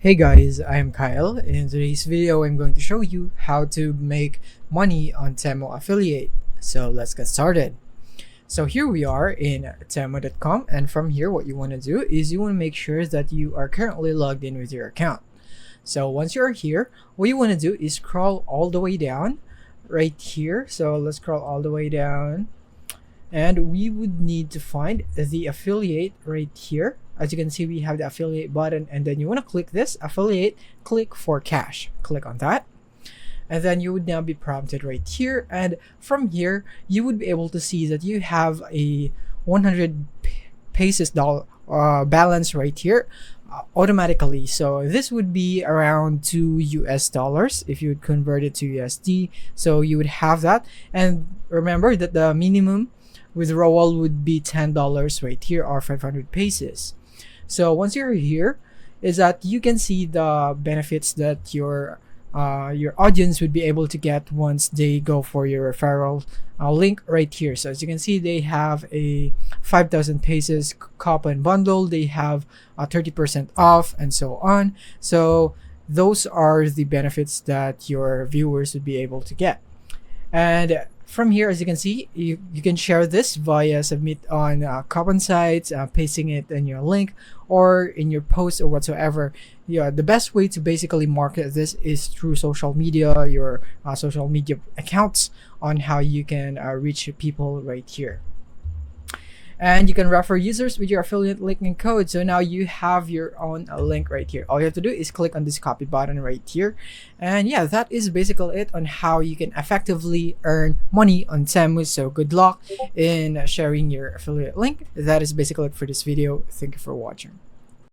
Hey guys, I'm Kyle. In today's video, I'm going to show you how to make money on Temu affiliate. So let's get started. So here we are in Temu.com, and from here what you want to do is you want to make sure that you are currently logged in with your account. So once you're here, what you want to do is scroll all the way down right here. So let's scroll all the way down, and we would need to find the affiliate right here. As you can see, we have the affiliate button, and then you want to click this affiliate, click for cash, click on that, and then you would now be prompted right here, and from here you would be able to see that you have a 100 pesos balance right here automatically. So this would be around $2 if you would convert it to USD. So you would have that, and remember that the minimum withdrawal would be $10 right here, or 500 pesos. So once you're here, is that you can see the benefits that your audience would be able to get once they go for your referral link right here. So as you can see, they have a 5,000 pesos coupon bundle, they have 30% off, and so on. So those are the benefits that your viewers would be able to get. And from here, as you can see, you can share this via submit on coupon sites, pasting it in your link or in your post or whatsoever. Yeah, the best way to basically market this is through social media, your social media accounts, on how you can reach people right here. And you can refer users with your affiliate link and code. So now you have your own link right here. All you have to do is click on this copy button right here. And yeah, that is basically it on how you can effectively earn money on Temu. So good luck in sharing your affiliate link. That is basically it for this video. Thank you for watching.